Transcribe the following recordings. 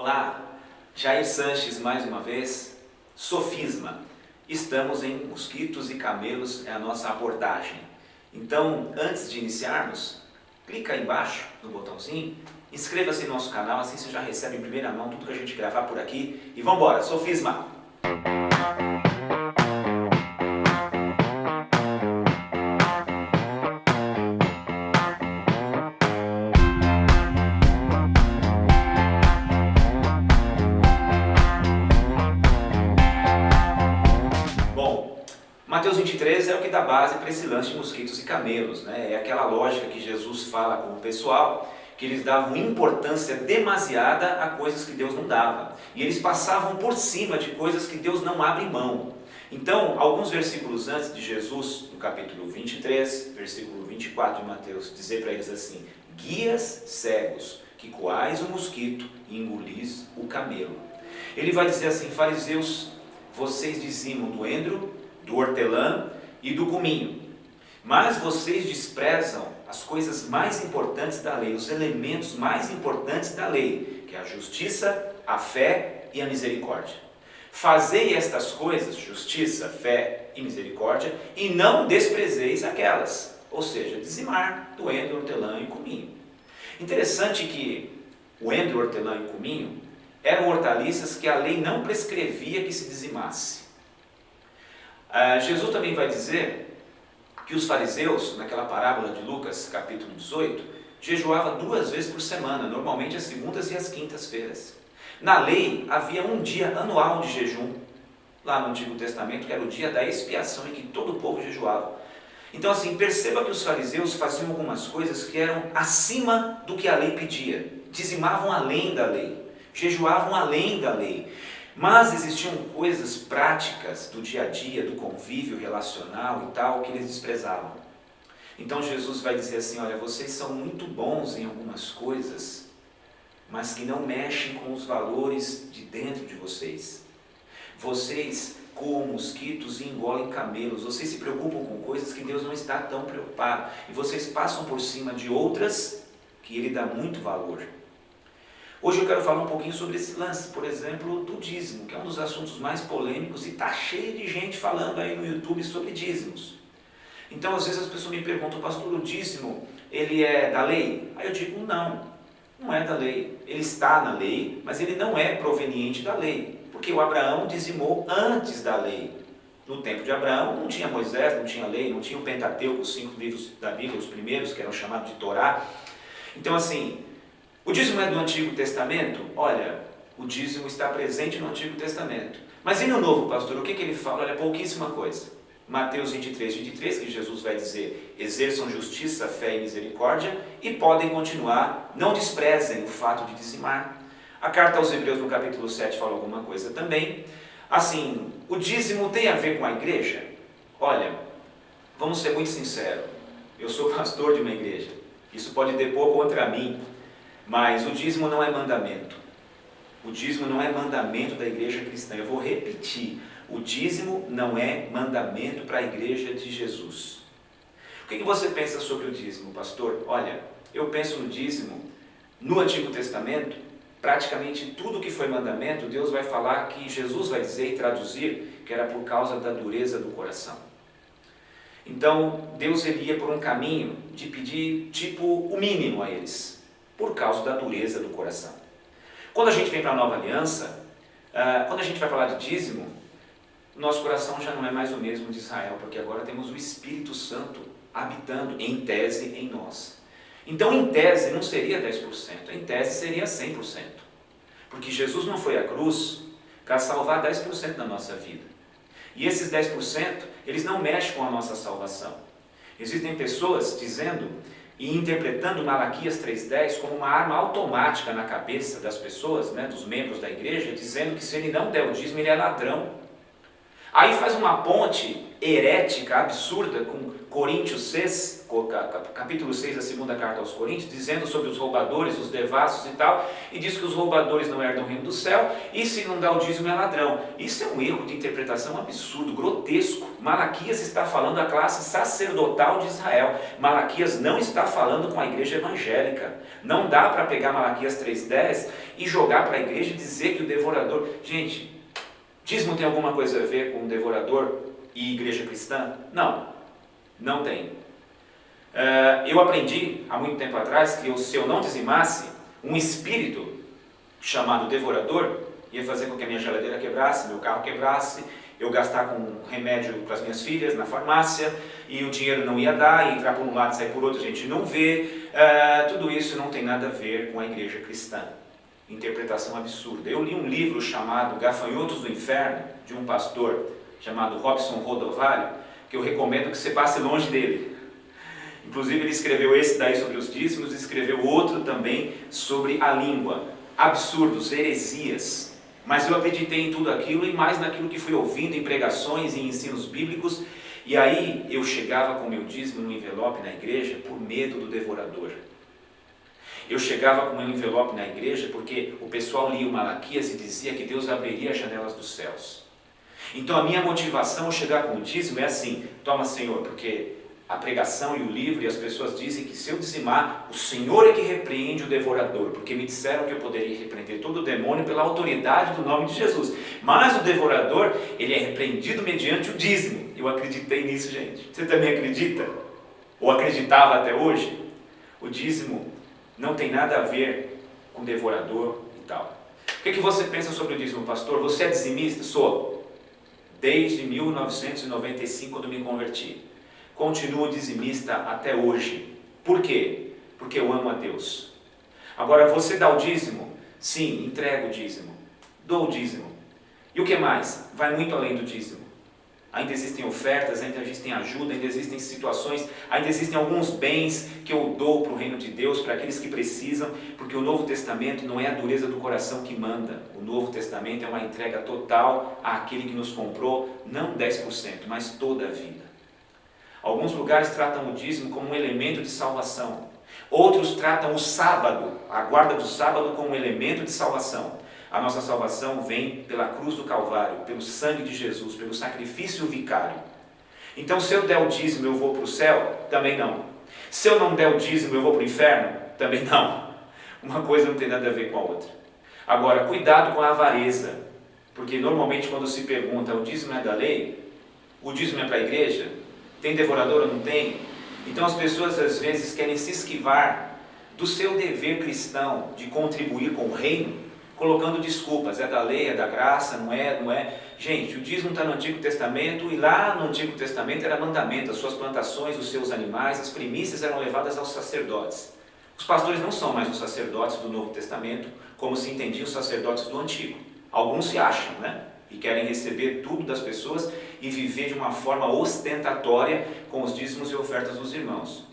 Olá, Jair Sanches mais uma vez, Sofisma. Estamos em Mosquitos e Camelos, é a nossa abordagem. Então, antes de iniciarmos, clica aí embaixo no botãozinho, inscreva-se no nosso canal, assim você já recebe em primeira mão tudo que a gente gravar por aqui. E vamos embora, Sofisma! Mateus 23 é o que dá base para esse lance de mosquitos e camelos, né? É aquela lógica que Jesus fala com o pessoal, que eles davam importância demasiada a coisas que Deus não dava. E eles passavam por cima de coisas que Deus não abre mão. Então, alguns versículos antes de Jesus, no capítulo 23, versículo 24 de Mateus, dizer para eles assim: guias cegos, que coais o mosquito e engolis o camelo. Ele vai dizer assim: fariseus, vocês dizimam do endro, do hortelã e do cominho, mas vocês desprezam as coisas mais importantes da lei, os elementos mais importantes da lei, que é a justiça, a fé e a misericórdia. Fazei estas coisas, justiça, fé e misericórdia, e não desprezeis aquelas, ou seja, dizimar do endro, hortelã e cominho. Interessante que o endro, hortelã e cominho eram hortaliças que a lei não prescrevia que se dizimasse. Jesus também vai dizer que os fariseus, naquela parábola de Lucas, capítulo 18, jejuavam 2 vezes por semana, normalmente as segundas e as quintas-feiras. Na lei, havia um dia anual de jejum, lá no Antigo Testamento, que era o dia da expiação, em que todo o povo jejuava. Então, assim, perceba que os fariseus faziam algumas coisas que eram acima do que a lei pedia, dizimavam além da lei, jejuavam além da lei. Mas existiam coisas práticas do dia a dia, do convívio relacional e tal, que eles desprezavam. Então Jesus vai dizer assim: olha, vocês são muito bons em algumas coisas, mas que não mexem com os valores de dentro de vocês. Vocês coam mosquitos e engolem camelos, vocês se preocupam com coisas que Deus não está tão preocupado, e vocês passam por cima de outras que Ele dá muito valor. Hoje eu quero falar um pouquinho sobre esse lance, por exemplo, do dízimo, que é um dos assuntos mais polêmicos e está cheio de gente falando aí no YouTube sobre dízimos. Então, às vezes as pessoas me perguntam: pastor, o dízimo, ele é da lei? Aí eu digo: não, não é da lei. Ele está na lei, mas ele não é proveniente da lei, porque o Abraão dizimou antes da lei. No tempo de Abraão não tinha Moisés, não tinha lei, não tinha o Pentateuco, os 5 livros da Bíblia, os primeiros, que eram chamados de Torá. Então, assim, o dízimo é do Antigo Testamento? Olha, o dízimo está presente no Antigo Testamento. Mas e no Novo, pastor? O que ele fala? Olha, pouquíssima coisa. Mateus 23, que Jesus vai dizer: exerçam justiça, fé e misericórdia e podem continuar, não desprezem o fato de dizimar. A carta aos Hebreus no capítulo 7 fala alguma coisa também. Assim, o dízimo tem a ver com a igreja? Olha, vamos ser muito sinceros. Eu sou pastor de uma igreja. Isso pode depor contra mim. Mas o dízimo não é mandamento. O dízimo não é mandamento da igreja cristã. Eu vou repetir: o dízimo não é mandamento para a igreja de Jesus. O que você pensa sobre o dízimo, pastor? Olha, eu penso no dízimo, no Antigo Testamento, praticamente tudo que foi mandamento, Deus vai falar que Jesus vai dizer e traduzir que era por causa da dureza do coração. Então, Deus ia por um caminho de pedir tipo o mínimo a eles, por causa da dureza do coração. Quando a gente vem para a nova aliança, quando a gente vai falar de dízimo, nosso coração já não é mais o mesmo de Israel, porque agora temos o Espírito Santo habitando, em tese, em nós. Então, em tese, não seria 10%, em tese seria 100%. Porque Jesus não foi à cruz para salvar 10% da nossa vida. E esses 10%, eles não mexem com a nossa salvação. Existem pessoas dizendo e interpretando Malaquias 3,10 como uma arma automática na cabeça das pessoas, né, dos membros da igreja, dizendo que se ele não der o dízimo, ele é ladrão. Aí faz uma ponte herética, absurda, com Coríntios 6, capítulo 6 da segunda carta aos Coríntios, dizendo sobre os roubadores, os devassos e tal, e diz que os roubadores não herdam o reino do céu, e se não dá o dízimo é ladrão. Isso é um erro de interpretação absurdo, grotesco. Malaquias está falando à classe sacerdotal de Israel. Malaquias não está falando com a igreja evangélica. Não dá para pegar Malaquias 3,10 e jogar para a igreja e dizer que o devorador... Gente, dízimo tem alguma coisa a ver com devorador e igreja cristã? Não, não tem. Eu aprendi há muito tempo atrás que se eu não dizimasse, um espírito chamado devorador ia fazer com que a minha geladeira quebrasse, meu carro quebrasse, eu gastar com remédio para as minhas filhas na farmácia, e o dinheiro não ia dar, ia entrar por um lado e sair por outro, a gente não vê. Tudo isso não tem nada a ver com a igreja cristã. Interpretação absurda. Eu li um livro chamado Gafanhotos do Inferno, de um pastor chamado Robson Rodovalho, que eu recomendo que você passe longe dele. Inclusive ele escreveu esse daí sobre os dízimos, escreveu outro também sobre a língua. Absurdos, heresias. Mas eu acreditei em tudo aquilo e mais naquilo que fui ouvindo em pregações e ensinos bíblicos. E aí eu chegava com meu dízimo no envelope na igreja por medo do devorador. Eu chegava com meu envelope na igreja porque o pessoal lia o Malaquias e dizia que Deus abriria as janelas dos céus. Então a minha motivação ao chegar com o dízimo é assim: toma, Senhor, porque a pregação e o livro e as pessoas dizem que se eu dizimar, o Senhor é que repreende o devorador, porque me disseram que eu poderia repreender todo o demônio pela autoridade do nome de Jesus. Mas o devorador, ele é repreendido mediante o dízimo. Eu acreditei nisso, gente. Você também acredita? Ou acreditava até hoje? O dízimo não tem nada a ver com devorador e tal. O que você pensa sobre o dízimo, pastor? Você é dizimista? Sou. Desde 1995, quando me converti. Continuo dizimista até hoje. Por quê? Porque eu amo a Deus. Agora, você dá o dízimo? Sim, entrego o dízimo. Dou o dízimo. E o que mais? Vai muito além do dízimo. Ainda existem ofertas, ainda existem ajuda, ainda existem situações, ainda existem alguns bens que eu dou para o reino de Deus, para aqueles que precisam, porque o Novo Testamento não é a dureza do coração que manda. O Novo Testamento é uma entrega total àquele que nos comprou, não 10%, mas toda a vida. Alguns lugares tratam o dízimo como um elemento de salvação. Outros tratam o sábado, a guarda do sábado, como um elemento de salvação. A nossa salvação vem pela cruz do Calvário, pelo sangue de Jesus, pelo sacrifício vicário. Então, se eu der o dízimo, eu vou para o céu? Também não. Se eu não der o dízimo, eu vou para o inferno? Também não. Uma coisa não tem nada a ver com a outra. Agora, cuidado com a avareza, porque normalmente quando se pergunta, o dízimo é da lei? O dízimo é para a igreja? Tem devorador ou não tem? Então as pessoas às vezes querem se esquivar do seu dever cristão de contribuir com o reino, colocando desculpas, é da lei, é da graça, não é. Gente, o dízimo está no Antigo Testamento e lá no Antigo Testamento era mandamento, as suas plantações, os seus animais, as primícias eram levadas aos sacerdotes. Os pastores não são mais os sacerdotes do Novo Testamento, como se entendiam os sacerdotes do Antigo. Alguns se acham, né? E querem receber tudo das pessoas e viver de uma forma ostentatória com os dízimos e ofertas dos irmãos.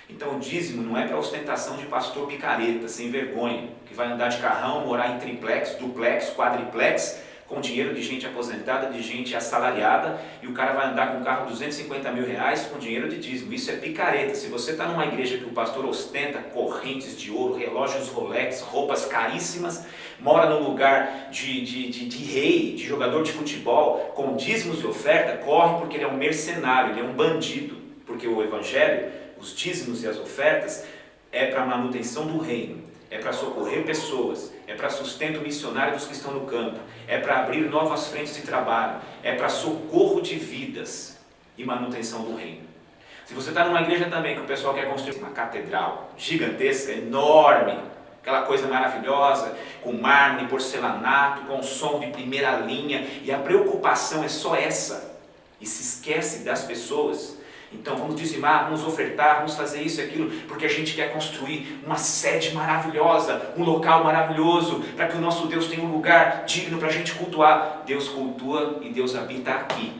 Então o dízimo não é para ostentação de pastor picareta, sem vergonha, que vai andar de carrão, morar em triplex, duplex, quadriplex, com dinheiro de gente aposentada, de gente assalariada, e o cara vai andar com um carro de 250 mil reais com dinheiro de dízimo. Isso é picareta. Se você está numa igreja que o pastor ostenta correntes de ouro, relógios Rolex, roupas caríssimas, mora num lugar de rei, de jogador de futebol, com dízimos e oferta, corre porque ele é um mercenário, ele é um bandido, porque o evangelho, os dízimos e as ofertas, é para a manutenção do reino, é para socorrer pessoas, é para sustento missionário dos que estão no campo, é para abrir novas frentes de trabalho, é para socorro de vidas e manutenção do reino. Se você está numa igreja também que o pessoal quer construir uma catedral gigantesca, enorme, aquela coisa maravilhosa, com mármore, porcelanato, com som de primeira linha, e a preocupação é só essa, e se esquece das pessoas. Então vamos dizimar, vamos ofertar, vamos fazer isso e aquilo, porque a gente quer construir uma sede maravilhosa, um local maravilhoso, para que o nosso Deus tenha um lugar digno para a gente cultuar. Deus cultua e Deus habita aqui.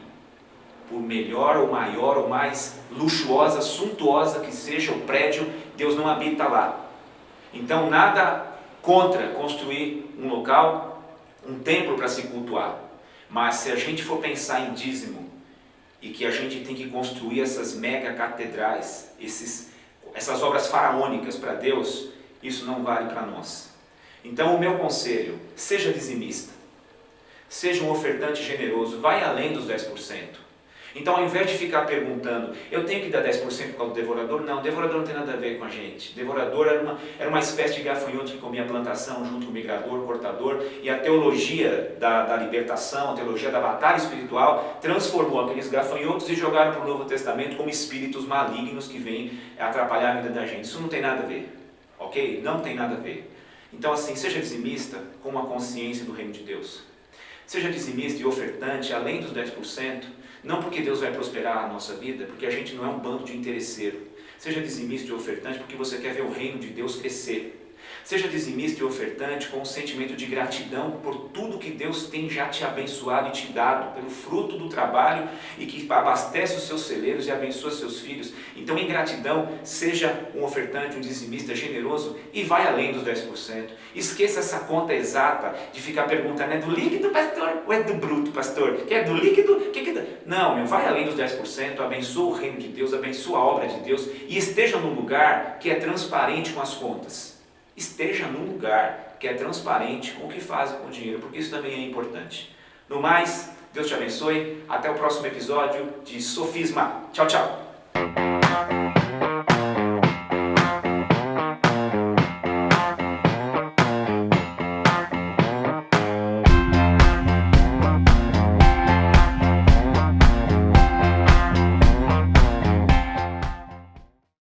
Por melhor ou maior ou mais luxuosa, suntuosa que seja o prédio, Deus não habita lá. Então nada contra construir um local, um templo para se cultuar. Mas se a gente for pensar em dízimo, e que a gente tem que construir essas mega catedrais, essas obras faraônicas para Deus, isso não vale para nós. Então o meu conselho, seja dizimista, seja um ofertante generoso, vai além dos 10%. Então, ao invés de ficar perguntando, eu tenho que dar 10% por causa do devorador? Não, devorador não tem nada a ver com a gente. Devorador era uma espécie de gafanhoto que comia a plantação junto com o migrador, cortador, e a teologia da libertação, a teologia da batalha espiritual, transformou aqueles gafanhotos e jogaram para o Novo Testamento como espíritos malignos que vêm atrapalhar a vida da gente. Isso não tem nada a ver, ok? Não tem nada a ver. Então, assim, seja dizimista com uma consciência do reino de Deus. Seja dizimista e ofertante, além dos 10%, não porque Deus vai prosperar a nossa vida, porque a gente não é um bando de interesseiro. Seja dizimista e ofertante porque você quer ver o reino de Deus crescer. Seja dizimista e ofertante com um sentimento de gratidão por tudo que Deus tem já te abençoado e te dado, pelo fruto do trabalho e que abastece os seus celeiros e abençoa seus filhos. Então, em gratidão, seja um ofertante, um dizimista generoso e vai além dos 10%. Esqueça essa conta exata de ficar perguntando, é do líquido, pastor, ou é do bruto, pastor? Que é do líquido? Não, vai além dos 10%, abençoa o reino de Deus, abençoa a obra de Deus e esteja num lugar que é transparente com as contas. Esteja num lugar que é transparente com o que faz com o dinheiro, porque isso também é importante. No mais, Deus te abençoe. Até o próximo episódio de Sofisma. Tchau, tchau.